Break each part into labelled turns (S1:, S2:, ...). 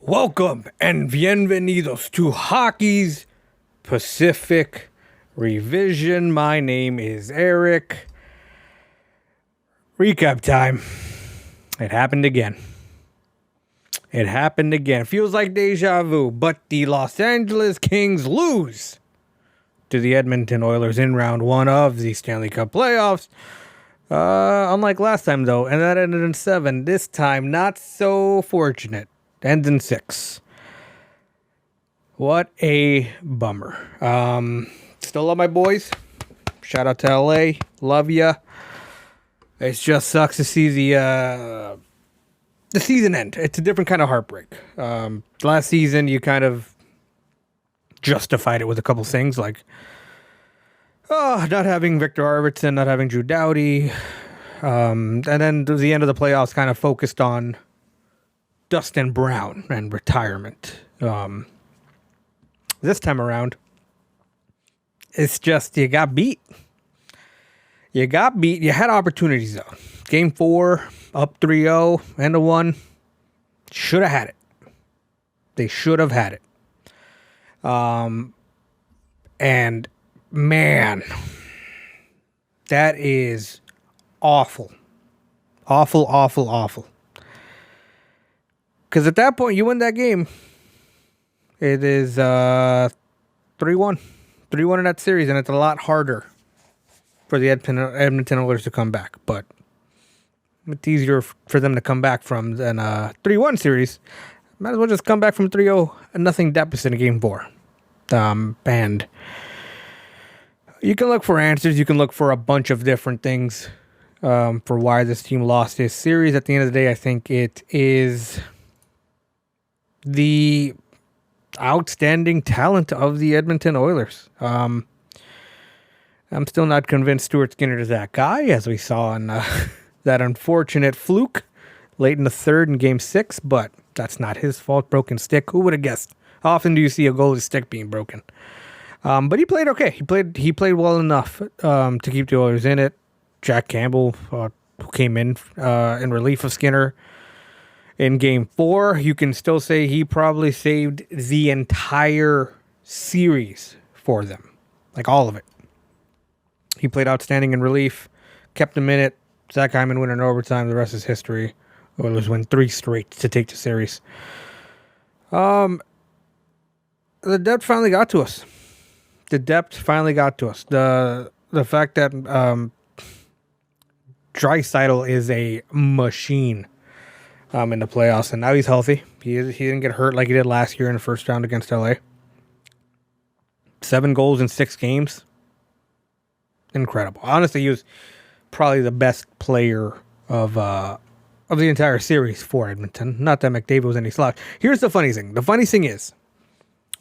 S1: Welcome and bienvenidos to Hockey's Pacific Revision. My name is Eric. Recap time. It happened again. It feels like deja vu, but the Los Angeles Kings lose to the Edmonton Oilers in round one of the Stanley Cup playoffs. Unlike last time, though, and that ended in 7. This time, not so fortunate. Ends in 6. What a bummer. Still love my boys. Shout out to LA. Love ya. It just sucks to see the season end. It's a different kind of heartbreak. Last season, you kind of justified it with a couple things like not having Victor Arvidsson, not having Drew Doughty. And then the end of the playoffs kind of focused on Dustin Brown and retirement. This time around, it's just you got beat. You had opportunities, though. Game 4, up 3-0, end of 1. Should have had it. They should have had it. And, man, that is awful. Awful. Because at that point, you win that game. It is 3-1. 3-1 in that series, and it's a lot harder for the Edmonton Oilers to come back. But it's easier for them to come back from than a 3-1 series. Might as well just come back from 3-0 and nothing deficit in Game 4. And you can look for answers. You can look for a bunch of different things for why this team lost this series. At the end of the day, I think it is the outstanding talent of the Edmonton Oilers. I'm still not convinced Stuart Skinner is that guy, as we saw in that unfortunate fluke late in the third in Game 6, but that's not his fault. Broken stick. Who would have guessed? How often do you see a goalie's stick being broken? But he played okay. He played well enough to keep the Oilers in it. Jack Campbell, who came in relief of Skinner, in Game 4, you can still say he probably saved the entire series for them. Like all of it. He played outstanding in relief, kept them in it. Zach Hyman win in overtime. The rest is history. Oilers win 3 straight to take the series. The depth finally got to us. The fact that Draisaitl is a machine in the playoffs, and now he's healthy. He didn't get hurt like he did last year in the first round against LA. 7 goals in 6 games. Incredible. Honestly, he was probably the best player of the entire series for Edmonton. Not that McDavid was any slouch. Here's the funny thing. The funny thing is,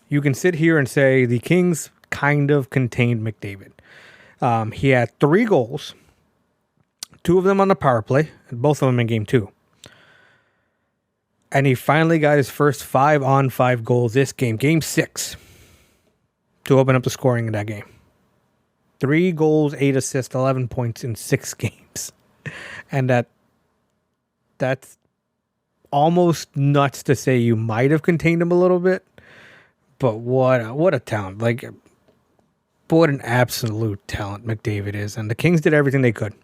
S1: you can sit here and say the Kings kind of contained McDavid. He had 3 goals, 2 of them on the power play, and both of them in Game 2. And he finally got his first 5-on-5 goals this game, Game 6, to open up the scoring in that game. 3 goals, 8 assists, 11 points in 6 games. And that's almost nuts to say you might have contained him a little bit. But what a talent. Like, what an absolute talent McDavid is. And the Kings did everything they could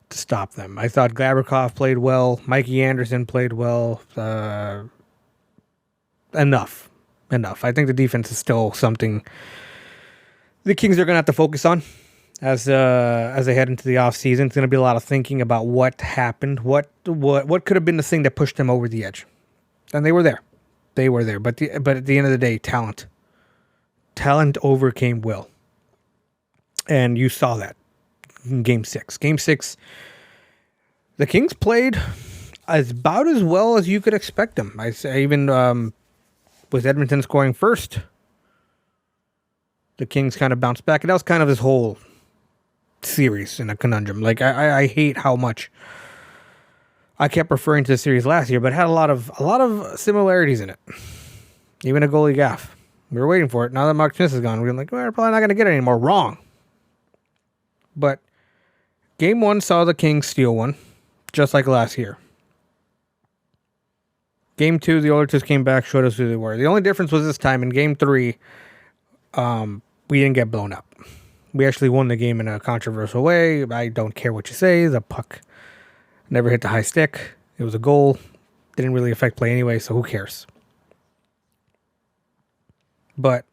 S1: to stop them. I thought Gavrikov played well. Mikey Anderson played well. Enough. I think the defense is still something the Kings are going to have to focus on as they head into the offseason. It's going to be a lot of thinking about what happened, what could have been the thing that pushed them over the edge. And they were there. But at the end of the day, talent overcame will. And you saw that in Game 6. Game 6, the Kings played about as well as you could expect them. I say even with Edmonton scoring first, the Kings kind of bounced back. And that was kind of this whole series in a conundrum. Like, I hate how much I kept referring to the series last year, but it had a lot of similarities in it. Even a goalie gaff. We were waiting for it. Now that Mark Smith is gone, we're like, we're probably not going to get it anymore. Wrong. But Game 1 saw the Kings steal one, just like last year. Game 2, the Oilers just came back, showed us who they were. The only difference was this time in Game 3, we didn't get blown up. We actually won the game in a controversial way. I don't care what you say. The puck never hit the high stick. It was a goal. Didn't really affect play anyway, so who cares? But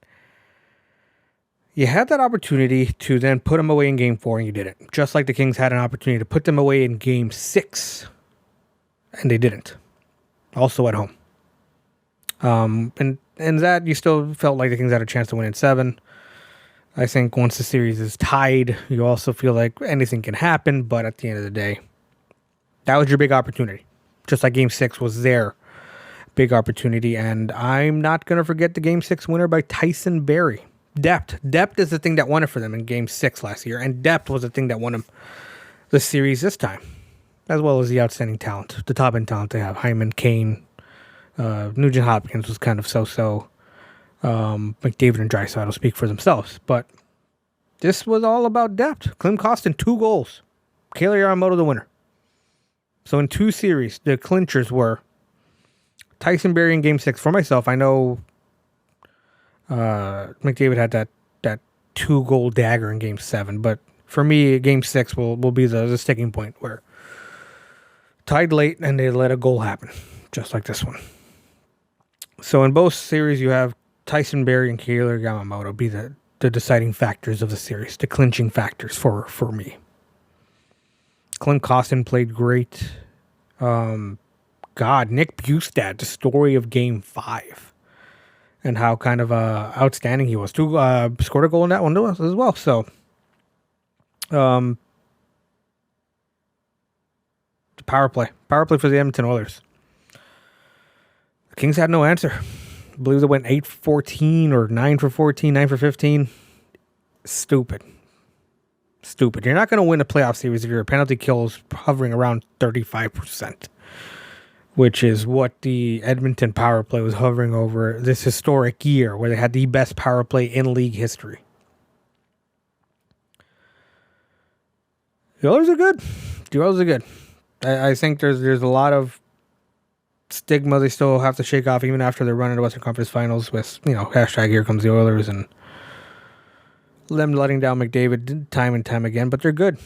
S1: you had that opportunity to then put them away in Game 4, and you didn't. Just like the Kings had an opportunity to put them away in Game 6, and they didn't. Also at home. And that you still felt like the Kings had a chance to win in 7. I think once the series is tied, you also feel like anything can happen, but at the end of the day, that was your big opportunity. Just like Game 6 was their big opportunity, and I'm not going to forget the Game 6 winner by Tyson Barrie. Depth. Depth is the thing that won it for them in Game 6 last year, and depth was the thing that won them the series this time, as well as the outstanding talent, the top-end talent they have. Hyman, Kane, Nugent Hopkins was kind of so-so. McDavid and Draisaitl speak for themselves, but this was all about depth. Klim Kostin, 2 goals. Kailer Yamamoto, the winner. So in 2 series, the clinchers were Tyson Barrie in Game 6. For myself, I know McDavid had that 2-goal dagger in Game 7, but for me, Game 6 will be the sticking point where tied late and they let a goal happen, just like this one. So in both series, you have Tyson Barrie and Kailer Yamamoto be the deciding factors of the series, the clinching factors for me. Klim Kostin played great. Nick Bjugstad, the story of Game 5, and how kind of outstanding he was. Scored a goal in that one as well. So, the power play for the Edmonton Oilers. The Kings had no answer. I believe they went 8 for 14 or 9 for 14, 9 for 15. Stupid. You're not going to win a playoff series if your penalty kill is hovering around 35%, which is what the Edmonton power play was hovering over this historic year where they had the best power play in league history. The Oilers are good. I think there's a lot of stigma they still have to shake off even after their run into Western Conference Finals with, hashtag here comes the Oilers and them letting down McDavid time and time again, but they're good.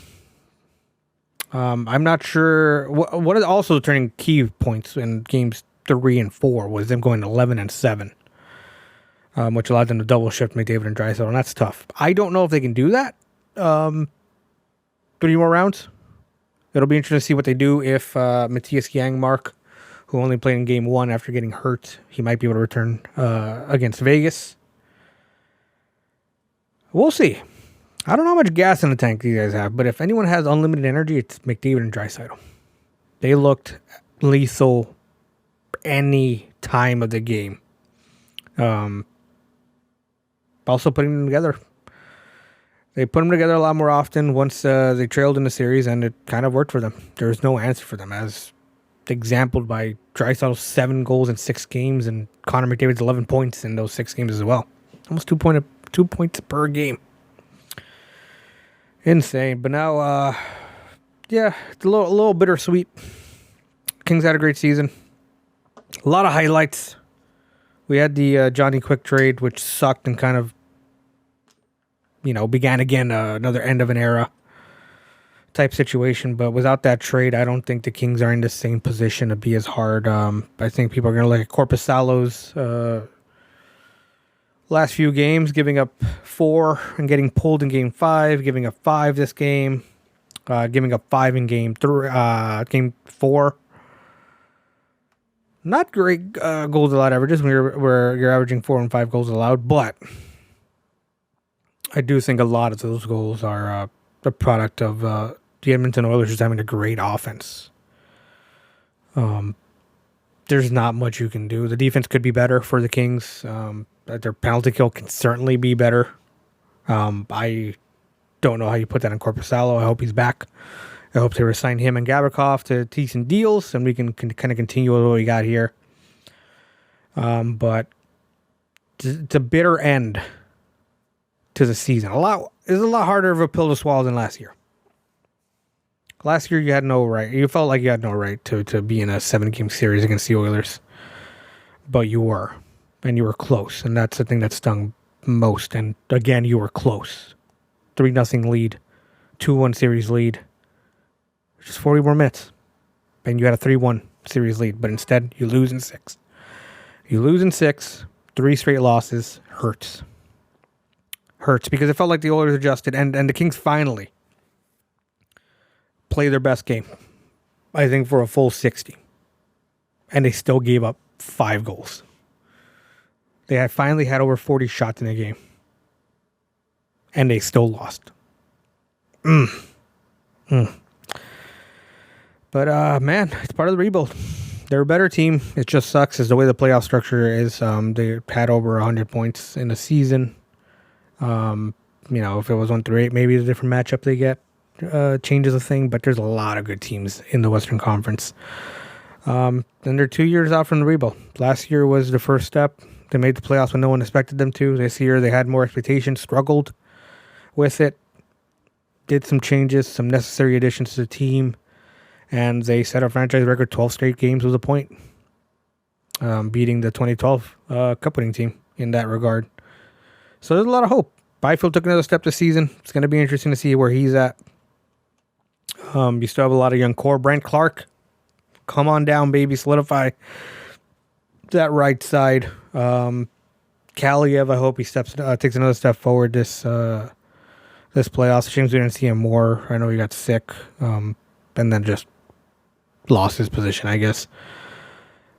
S1: I'm not sure what is also turning key points in games 3 and 4 was them going 11-7, which allowed them to double shift McDavid and Draisaitl, and that's tough. I don't know if they can do that. 3 more rounds. It'll be interesting to see what they do if Matthias Janmark, who only played in Game 1 after getting hurt, he might be able to return against Vegas. We'll see. I don't know how much gas in the tank you guys have, but if anyone has unlimited energy, it's McDavid and Draisaitl. They looked lethal any time of the game. Also putting them together. They put them together a lot more often once they trailed in the series, and it kind of worked for them. There was no answer for them, as exampled by Draisaitl's 7 goals in 6 games and Connor McDavid's 11 points in those 6 games as well. Almost 2 points per game. Insane. But now, it's a little bittersweet. Kings had a great season. A lot of highlights. We had the Johnny Quick trade, which sucked and kind of, began again another end of an era type situation. But without that trade, I don't think the Kings are in the same position to be as hard. I think people are going to look at Korpisalo's last few games, giving up 4 and getting pulled in Game 5, giving up 5 this game, giving up 5 in Game 4. Not great goals allowed averages where you're averaging 4 and 5 goals allowed, but I do think a lot of those goals are the product of the Edmonton Oilers just having a great offense. There's not much you can do. The defense could be better for the Kings. Their penalty kill can certainly be better. I don't know how you put that on Korpisalo. I hope he's back. I hope they resign him and Gavrikov to decent deals, and we can kind of continue with what we got here. But it's a bitter end to the season. It's a lot harder of a pill to swallow than last year. Last year, you had no right. You felt like you had no right to be in a 7-game series against the Oilers. but you were. And you were close. And that's the thing that stung most. And again, you were close. 3-0 lead. 2-1 series lead. Just 40 more minutes. And you had a 3-1 series lead. But instead, you lose in 6. You lose in 6. 3 straight losses. Hurts. Hurts because it felt like the Oilers adjusted. And the Kings finally played their best game. I think for a full 60. And they still gave up 5 goals. They had finally had over 40 shots in the game. And they still lost. But, man, it's part of the rebuild. They're a better team. It just sucks is the way the playoff structure is. They had over 100 points in the season. If it was 1-8, maybe it's a different matchup they get. Changes a thing, but there's a lot of good teams in the Western Conference. And they're 2 years out from the rebuild. Last year was the first step. They made the playoffs when no one expected them to. This year they had more expectations, struggled with it, did some changes, some necessary additions to the team, and they set a franchise record 12 straight games with a point, beating the 2012 Cup winning team in that regard. So there's a lot of hope. Byfield took another step this season. It's going to be interesting to see where he's at. You still have a lot of young core. Brent Clark, come on down, baby. Solidify that right side. Kaliev, I hope he takes another step forward this playoffs. Shame we didn't see him more. I know he got sick, and then just lost his position, I guess.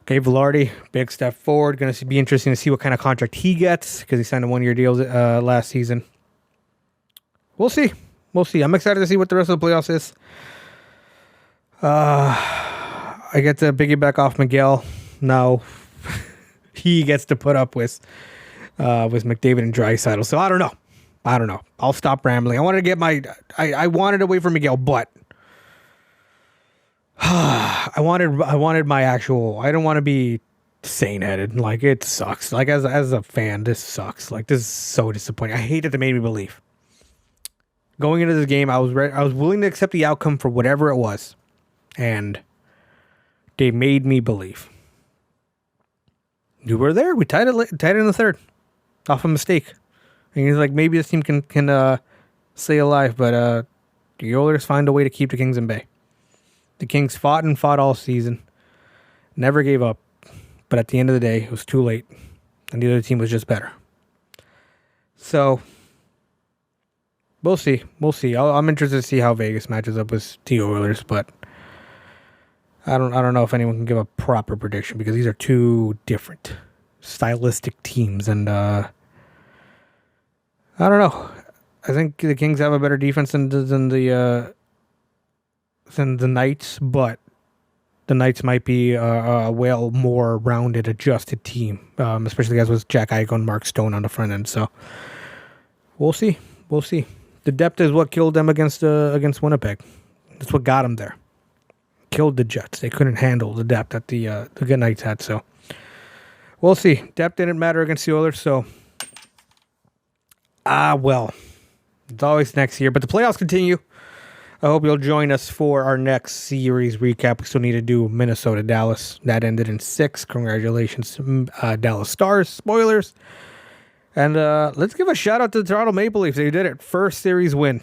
S1: Okay, Velarde, big step forward. Going to be interesting to see what kind of contract he gets because he signed a 1-year deal last season. We'll see. I'm excited to see what the rest of the playoffs is. I get to piggyback off Miguel. Now he gets to put up with McDavid and Draisaitl. So I don't know. I'll stop rambling. I wanted to get I wanted to wait for Miguel, but I wanted my actual. I don't want to be sane-headed. Like, it sucks. Like, as a fan, this sucks. Like, this is so disappointing. I hate that they made me believe. Going into this game, I was willing to accept the outcome for whatever it was, and they made me believe. You were there. We tied it in the third, off a mistake. And he's like, maybe this team can stay alive, but the Oilers find a way to keep the Kings in bay. The Kings fought all season, never gave up, but at the end of the day, it was too late, and the other team was just better. So we'll see. I'm interested to see how Vegas matches up with the Oilers, but I don't know if anyone can give a proper prediction because these are two different stylistic teams, and I don't know. I think the Kings have a better defense than the Knights, but the Knights might be a well more rounded, adjusted team, especially as with Jack Eichel and Mark Stone on the front end. So we'll see. The depth is what killed them against Winnipeg. That's what got them there. Killed the Jets. They couldn't handle the depth that the good Knights had. So we'll see. Depth didn't matter against the Oilers. So well, it's always next year. But the playoffs continue. I hope you'll join us for our next series recap. We still need to do Minnesota-Dallas. That ended in 6. Congratulations, Dallas Stars. Spoilers. And let's give a shout out to the Toronto Maple Leafs. They did it. First series win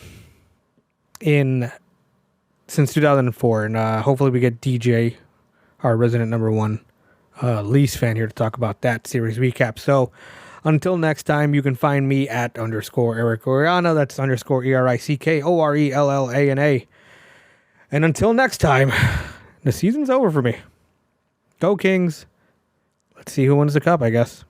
S1: since 2004. And hopefully we get DJ, our resident number 1 Leafs fan, here to talk about that series recap. So until next time, you can find me at _Erick Oriana. That's _ERICKORELLANA. And until next time, the season's over for me. Go Kings. Let's see who wins the cup, I guess.